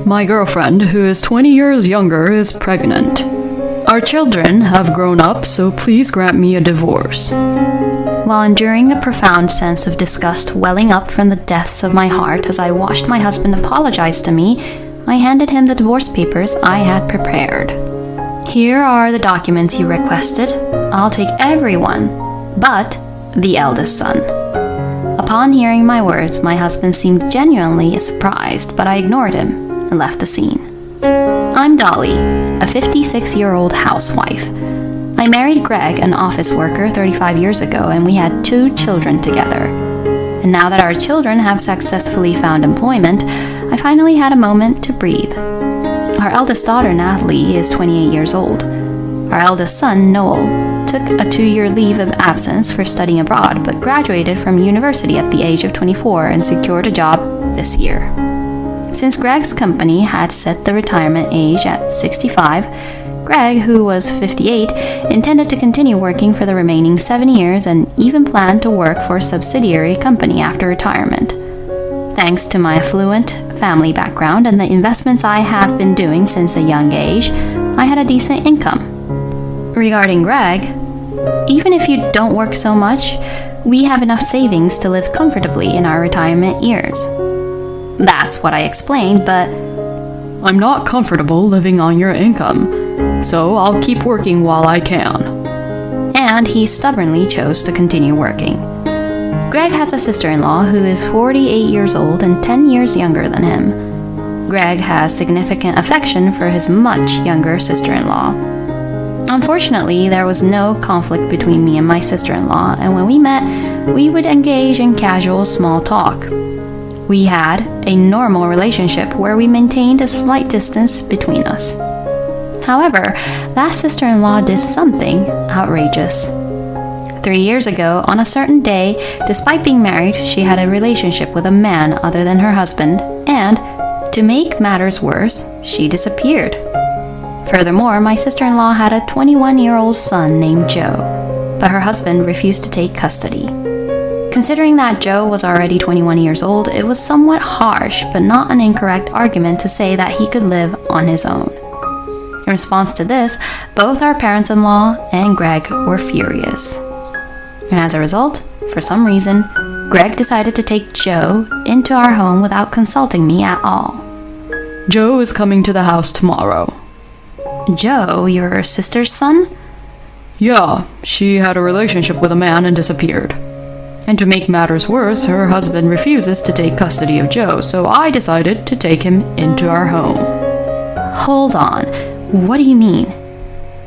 My girlfriend, who is 20 years younger, is pregnant. Our children have grown up, so please grant me a divorce. While enduring a profound sense of disgust welling up from the depths of my heart as I watched my husband apologize to me, I handed him the divorce papers I had prepared. Here are the documents you requested. I'll take everyone, but the eldest son. Upon hearing my words, my husband seemed genuinely surprised, but I ignored him and left the scene. I'm Dolly, a 56-year-old housewife. I married Greg, an office worker, 35 years ago, and we had 2 children together. And now that our children have successfully found employment, I finally had a moment to breathe. Our eldest daughter, Natalie, is 28 years old. Our eldest son, Noel, took a 2-year leave of absence for studying abroad, but graduated from university at the age of 24 and secured a job this year. Since Greg's company had set the retirement age at 65, Greg, who was 58, intended to continue working for the remaining 7 years and even planned to work for a subsidiary company after retirement. Thanks to my affluent family background and the investments I have been doing since a young age, I had a decent income. Regarding Greg, even if you don't work so much, we have enough savings to live comfortably in our retirement years. That's what I explained, but I'm not comfortable living on your income, so I'll keep working while I can. And he stubbornly chose to continue working. Greg has a sister-in-law who is 48 years old and 10 years younger than him. Greg has significant affection for his much younger sister-in-law. Unfortunately, there was no conflict between me and my sister-in-law, and when we met, we would engage in casual small talk. We had a normal relationship where we maintained a slight distance between us. However, that sister-in-law did something outrageous. 3 years ago, on a certain day, despite being married, she had a relationship with a man other than her husband, and, to make matters worse, she disappeared. Furthermore, my sister-in-law had a 21-year-old son named Joe, but her husband refused to take custody. Considering that Joe was already 21 years old, it was somewhat harsh, but not an incorrect argument to say that he could live on his own. In response to this, both our parents-in-law and Greg were furious. And as a result, for some reason, Greg decided to take Joe into our home without consulting me at all. Joe is coming to the house tomorrow. Joe, your sister's son? Yeah, she had a relationship with a man and disappeared. And to make matters worse, her husband refuses to take custody of Joe, so I decided to take him into our home. Hold on, what do you mean?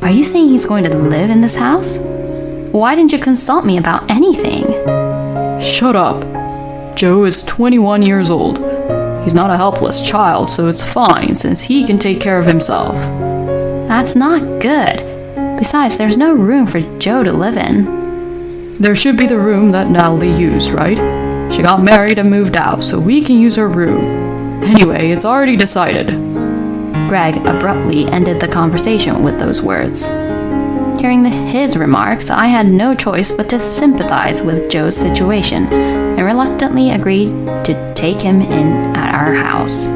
Are you saying he's going to live in this house? Why didn't you consult me about anything? Shut up. Joe is 21 years old. He's not a helpless child, so it's fine since he can take care of himself. That's not good. Besides, there's no room for Joe to live in. There should be the room that Natalie used, right? She got married and moved out, so we can use her room. Anyway, it's already decided. Greg abruptly ended the conversation with those words. Hearing his remarks, I had no choice but to sympathize with Joe's situation and reluctantly agreed to take him in at our house.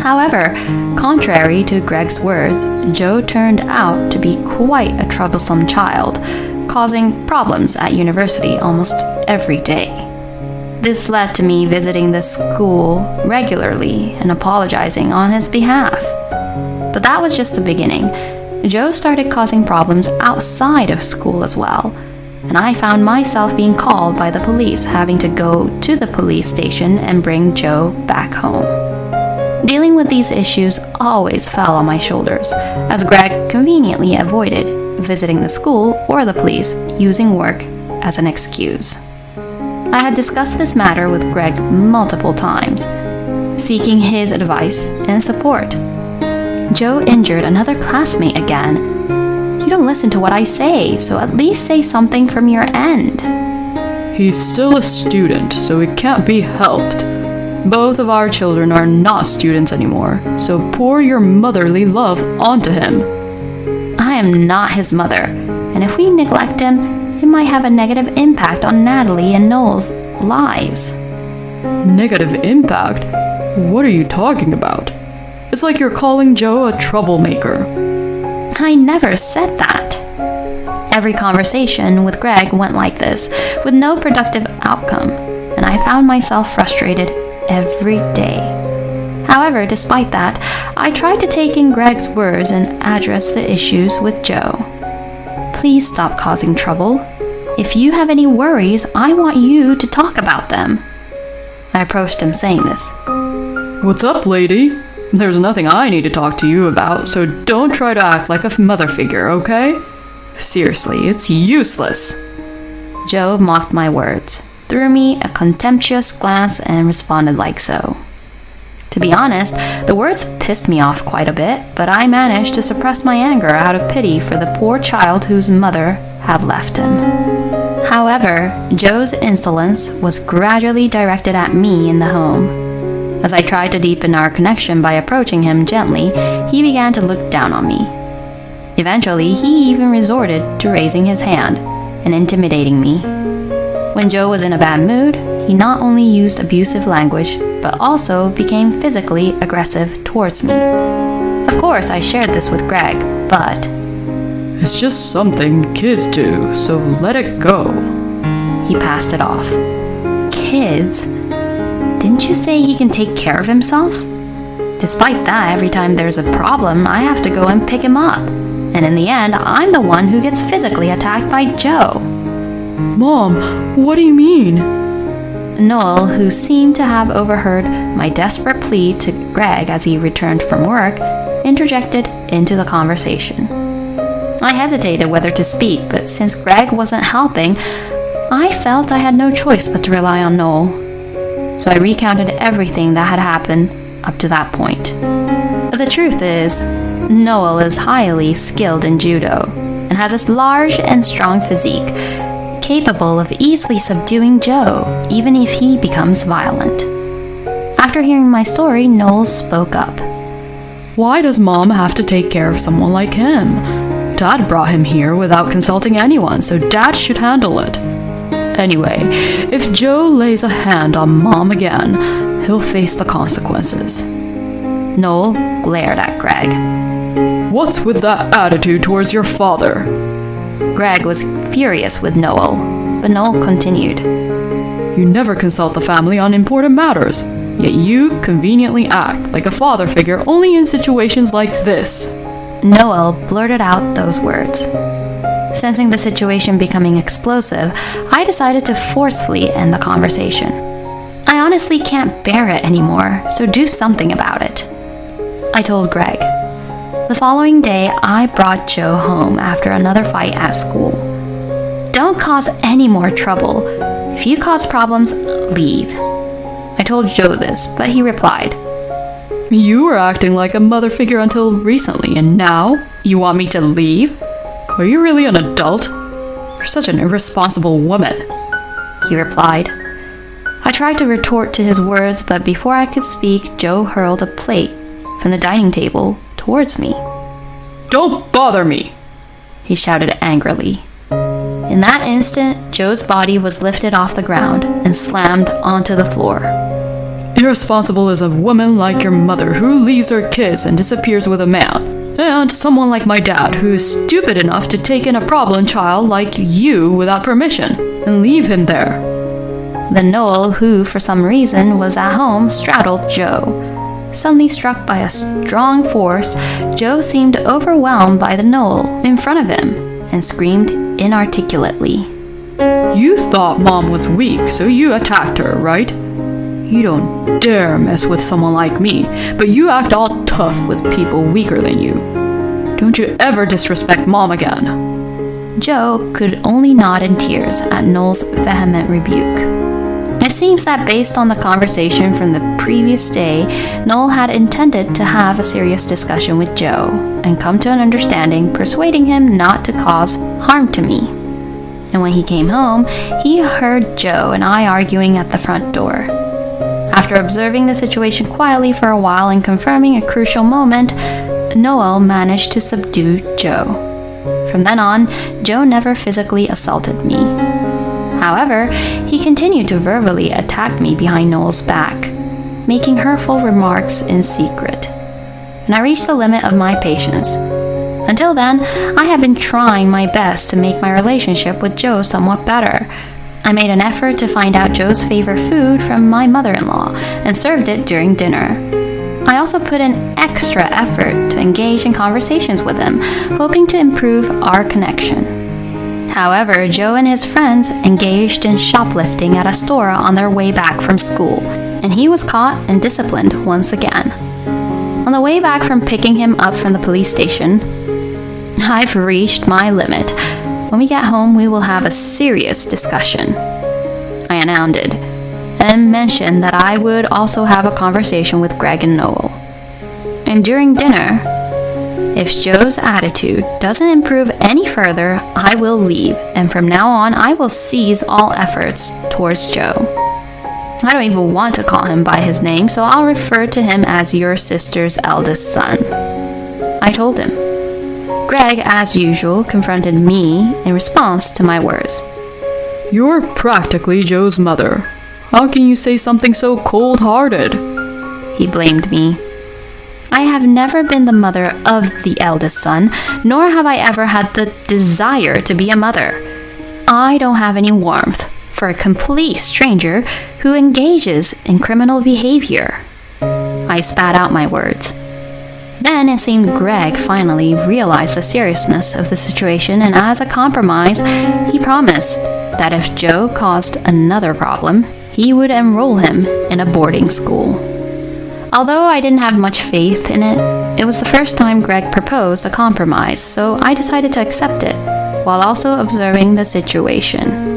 However, contrary to Greg's words, Joe turned out to be quite a troublesome child, causing problems at university almost every day. This led to me visiting the school regularly and apologizing on his behalf. But that was just the beginning. Joe started causing problems outside of school as well, and I found myself being called by the police, having to go to the police station and bring Joe back home. Dealing with these issues always fell on my shoulders, as Greg conveniently avoided visiting the school or the police, using work as an excuse. I had discussed this matter with Greg multiple times, seeking his advice and support. Joe injured another classmate again. You don't listen to what I say, so at least say something from your end. He's still a student, so it can't be helped. Both of our children are not students anymore, so pour your motherly love onto him. I am not his mother, and if we neglect him, it might have a negative impact on Natalie and Noel's lives. Negative impact? What are you talking about? It's like you're calling Joe a troublemaker. I never said that. Every conversation with Greg went like this, with no productive outcome, and I found myself frustrated every day. However, despite that, I tried to take in Greg's words and address the issues with Joe. Please stop causing trouble. If you have any worries, I want you to talk about them. I approached him saying this. What's up, lady? There's nothing I need to talk to you about, so don't try to act like a mother figure, okay? Seriously, it's useless. Joe mocked my words, threw me a contemptuous glance, and responded like so. To be honest, the words pissed me off quite a bit, but I managed to suppress my anger out of pity for the poor child whose mother had left him. However, Joe's insolence was gradually directed at me in the home. As I tried to deepen our connection by approaching him gently, he began to look down on me. Eventually, he even resorted to raising his hand and intimidating me. When Joe was in a bad mood, he not only used abusive language, but also became physically aggressive towards me. Of course, I shared this with Greg, but it's just something kids do, so let it go. He passed it off. Kids? Didn't you say he can take care of himself? Despite that, every time there's a problem, I have to go and pick him up. And in the end, I'm the one who gets physically attacked by Joe. Mom, what do you mean? Noel, who seemed to have overheard my desperate plea to Greg as he returned from work, interjected into the conversation. I hesitated whether to speak, but since Greg wasn't helping, I felt I had no choice but to rely on Noel. So I recounted everything that had happened up to that point. The truth is, Noel is highly skilled in judo and has a large and strong physique, capable of easily subduing Joe, even if he becomes violent. After hearing my story, Noel spoke up. Why does Mom have to take care of someone like him? Dad brought him here without consulting anyone, so Dad should handle it. Anyway, if Joe lays a hand on Mom again, he'll face the consequences. Noel glared at Greg. What's with that attitude towards your father? Greg was furious with Noel, but Noel continued. You never consult the family on important matters, yet you conveniently act like a father figure only in situations like this. Noel blurted out those words. Sensing the situation becoming explosive, I decided to forcefully end the conversation. I honestly can't bear it anymore, so do something about it. I told Greg. The following day, I brought Joe home after another fight at school. Don't cause any more trouble. If you cause problems, leave. I told Joe this, but he replied, You were acting like a mother figure until recently, and now you want me to leave? Are you really an adult? You're such an irresponsible woman, he replied. I tried to retort to his words, but before I could speak, Joe hurled a plate from the dining table towards me. Don't bother me, he shouted angrily. In that instant, Joe's body was lifted off the ground and slammed onto the floor. Irresponsible is a woman like your mother who leaves her kids and disappears with a man, and someone like my dad who is stupid enough to take in a problem child like you without permission and leave him there. Then Noel, who for some reason was at home, straddled Joe. Suddenly struck by a strong force, Joe seemed overwhelmed by the Noel in front of him and screamed inarticulately. You thought Mom was weak, so you attacked her, right? You don't dare mess with someone like me, but you act all tough with people weaker than you. Don't you ever disrespect Mom again. Joe could only nod in tears at Noel's vehement rebuke. It seems that based on the conversation from the previous day, Noel had intended to have a serious discussion with Joe and come to an understanding, persuading him not to cause harm to me. And when he came home, he heard Joe and I arguing at the front door. After observing the situation quietly for a while and confirming a crucial moment, Noel managed to subdue Joe. From then on, Joe never physically assaulted me. However, he continued to verbally attack me behind Noel's back, making hurtful remarks in secret. and I reached the limit of my patience. Until then, I had been trying my best to make my relationship with Joe somewhat better. I made an effort to find out Joe's favorite food from my mother-in-law and served it during dinner. I also put in extra effort to engage in conversations with him, hoping to improve our connection. However, Joe and his friends engaged in shoplifting at a store on their way back from school, and he was caught and disciplined once again. On the way back from picking him up from the police station, I've reached my limit. When we get home, we will have a serious discussion, I announced, and mentioned that I would also have a conversation with Greg and Noel. And during dinner, if Joe's attitude doesn't improve any further, I will leave, and from now on, I will cease all efforts towards Joe. I don't even want to call him by his name, so I'll refer to him as your sister's eldest son, I told him. Greg, as usual, confronted me in response to my words. You're practically Joe's mother. How can you say something so cold-hearted? He blamed me. I have never been the mother of the eldest son, nor have I ever had the desire to be a mother. I don't have any warmth for a complete stranger who engages in criminal behavior. I spat out my words. Then it seemed Greg finally realized the seriousness of the situation, and as a compromise, he promised that if Joe caused another problem, he would enroll him in a boarding school. Although I didn't have much faith in it, it was the first time Greg proposed a compromise, so I decided to accept it, while also observing the situation.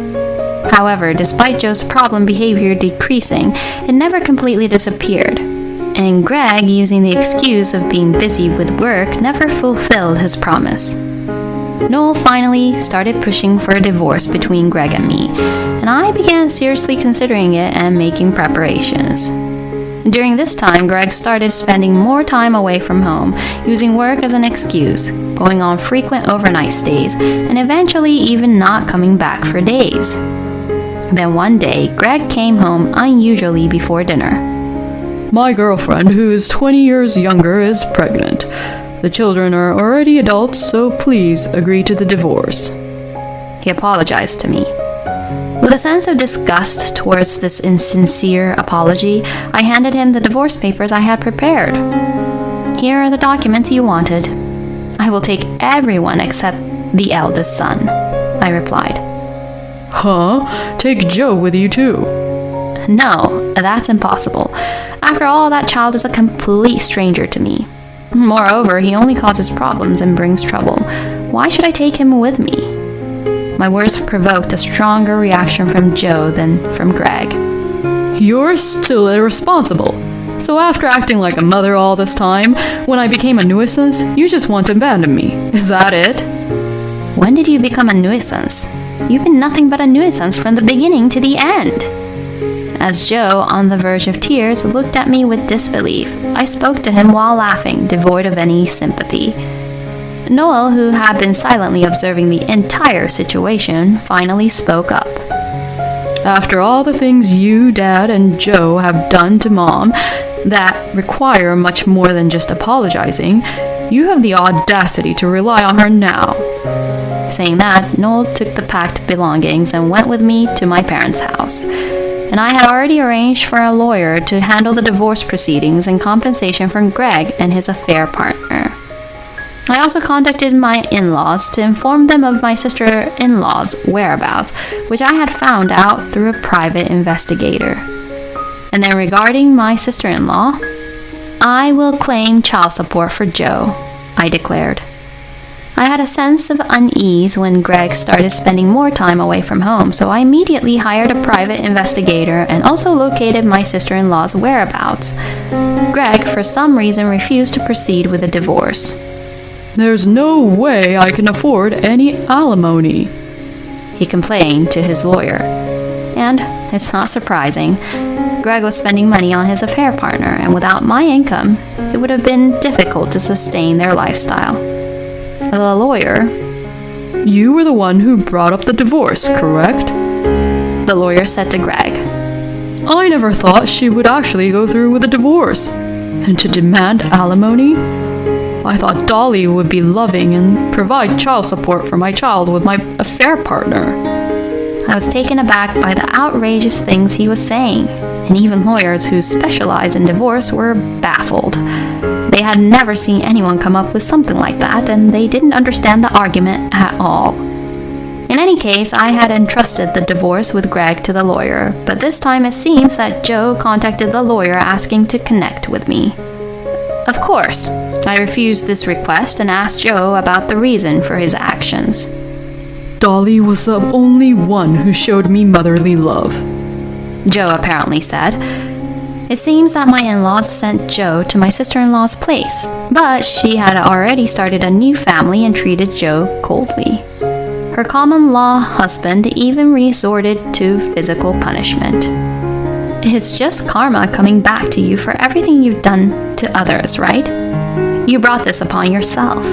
However, despite Joe's problem behavior decreasing, it never completely disappeared, and Greg, using the excuse of being busy with work, never fulfilled his promise. Noel finally started pushing for a divorce between Greg and me, and I began seriously considering it and making preparations. During this time, Greg started spending more time away from home, using work as an excuse, going on frequent overnight stays, and eventually even not coming back for days. Then one day, Greg came home unusually before dinner. My girlfriend, who is 20 years younger, is pregnant. The children are already adults, so please agree to the divorce. He apologized to me. With a sense of disgust towards this insincere apology, I handed him the divorce papers I had prepared. Here are the documents you wanted. I will take everyone except the eldest son, I replied. Huh? Take Joe with you too? No, that's impossible. After all, that child is a complete stranger to me. Moreover, he only causes problems and brings trouble. Why should I take him with me? My words provoked a stronger reaction from Joe than from Greg. You're still irresponsible. So after acting like a mother all this time, when I became a nuisance, you just want to abandon me. Is that it? When did you become a nuisance? You've been nothing but a nuisance from the beginning to the end. As Joe, on the verge of tears, looked at me with disbelief, I spoke to him while laughing, devoid of any sympathy. Noel, who had been silently observing the entire situation, finally spoke up. After all the things you, Dad, and Joe have done to Mom that require much more than just apologizing, you have the audacity to rely on her now. Saying that, Noel took the packed belongings and went with me to my parents' house. And I had already arranged for a lawyer to handle the divorce proceedings in compensation from Greg and his affair partner. I also contacted my in-laws to inform them of my sister-in-law's whereabouts, which I had found out through a private investigator. And then regarding my sister-in-law, I will claim child support for Joe, I declared. I had a sense of unease when Greg started spending more time away from home, so I immediately hired a private investigator and also located my sister-in-law's whereabouts. Greg, for some reason, refused to proceed with the divorce. There's no way I can afford any alimony, he complained to his lawyer. And, it's not surprising, Greg was spending money on his affair partner, and without my income, it would have been difficult to sustain their lifestyle. The lawyer, You were the one who brought up the divorce, correct? The lawyer said to Greg. I never thought she would actually go through with the divorce. and to demand alimony? I thought Dolly would be loving and provide child support for my child with my affair partner. I was taken aback by the outrageous things he was saying, and even lawyers who specialize in divorce were baffled. They had never seen anyone come up with something like that, and they didn't understand the argument at all. In any case, I had entrusted the divorce with Greg to the lawyer, but this time it seems that Joe contacted the lawyer asking to connect with me. Of course, I refused this request and asked Joe about the reason for his actions. Dolly was the only one who showed me motherly love, Joe apparently said. It seems that my in-laws sent Joe to my sister-in-law's place, but she had already started a new family and treated Joe coldly. Her common-law husband even resorted to physical punishment. It's just karma coming back to you for everything you've done to others, right? You brought this upon yourself.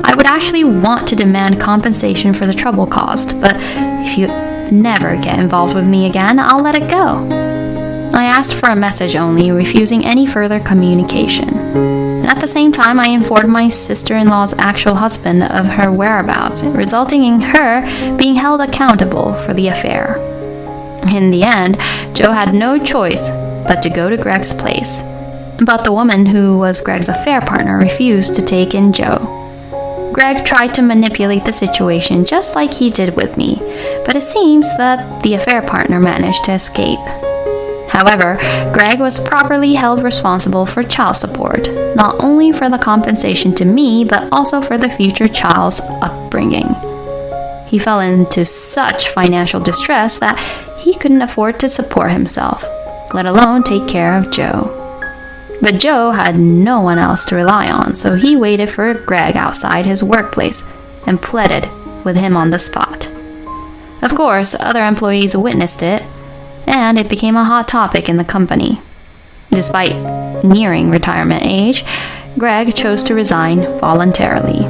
I would actually want to demand compensation for the trouble caused, but if you never get involved with me again, I'll let it go. I asked for a message only, refusing any further communication. And at the same time, I informed my sister-in-law's actual husband of her whereabouts, resulting in her being held accountable for the affair. In the end, Joe had no choice but to go to Greg's place. But the woman who was Greg's affair partner refused to take in Joe. Greg tried to manipulate the situation just like he did with me, but it seems that the affair partner managed to escape. However, Greg was properly held responsible for child support, not only for the compensation to me, but also for the future child's upbringing. He fell into such financial distress that he couldn't afford to support himself, let alone take care of Joe. But Joe had no one else to rely on, so he waited for Greg outside his workplace and pleaded with him on the spot. Of course, other employees witnessed it, and it became a hot topic in the company. Despite nearing retirement age, Greg chose to resign voluntarily.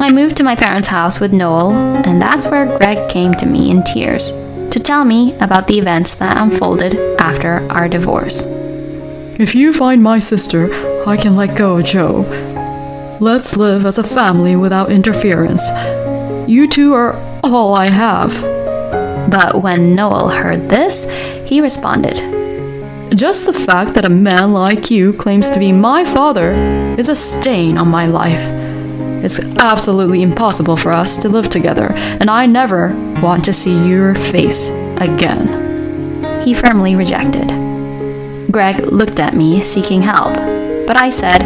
I moved to my parents' house with Noel, and that's where Greg came to me in tears to tell me about the events that unfolded after our divorce. If you find my sister, I can let go of Joe. Let's live as a family without interference. You two are all I have. But when Noel heard this, he responded, Just the fact that a man like you claims to be my father is a stain on my life. It's absolutely impossible for us to live together, and I never want to see your face again. He firmly rejected. Greg looked at me, seeking help, but I said,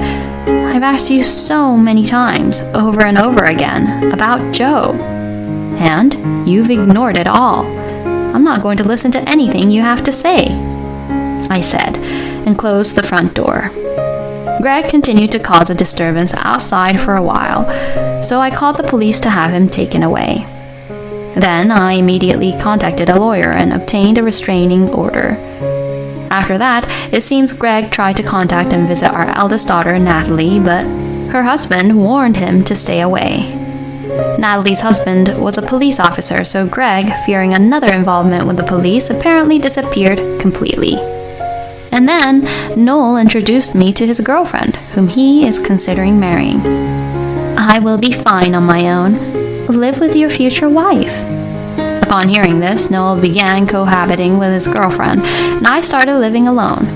I've asked you so many times, over and over again, about Joe. And you've ignored it all. I'm not going to listen to anything you have to say, I said, and closed the front door. Greg continued to cause a disturbance outside for a while, so I called the police to have him taken away. Then I immediately contacted a lawyer and obtained a restraining order. After that, it seems Greg tried to contact and visit our eldest daughter, Natalie, but her husband warned him to stay away. Natalie's husband was a police officer, so Greg, fearing another involvement with the police, apparently disappeared completely. And then Noel introduced me to his girlfriend, whom he is considering marrying. I will be fine on my own. Live with your future wife. Upon hearing this, Noel began cohabiting with his girlfriend, and I started living alone.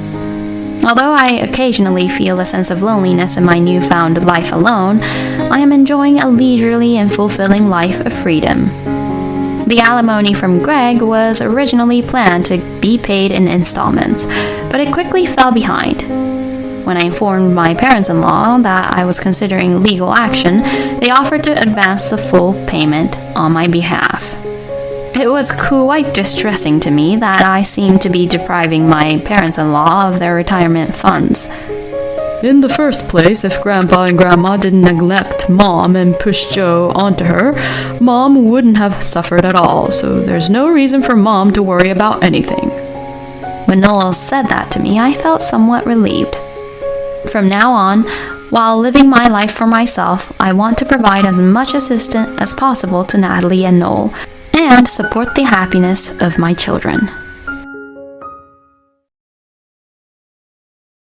Although I occasionally feel a sense of loneliness in my newfound life alone, I am enjoying a leisurely and fulfilling life of freedom. The alimony from Greg was originally planned to be paid in installments, but it quickly fell behind. When I informed my parents-in-law that I was considering legal action, they offered to advance the full payment on my behalf. It was quite distressing to me that I seemed to be depriving my parents-in-law of their retirement funds. In the first place, if Grandpa and Grandma didn't neglect Mom and push Joe onto her, Mom wouldn't have suffered at all, so there's no reason for Mom to worry about anything. When Noel said that to me, I felt somewhat relieved. From now on, while living my life for myself, I want to provide as much assistance as possible to Natalie and Noel, and support the happiness of my children.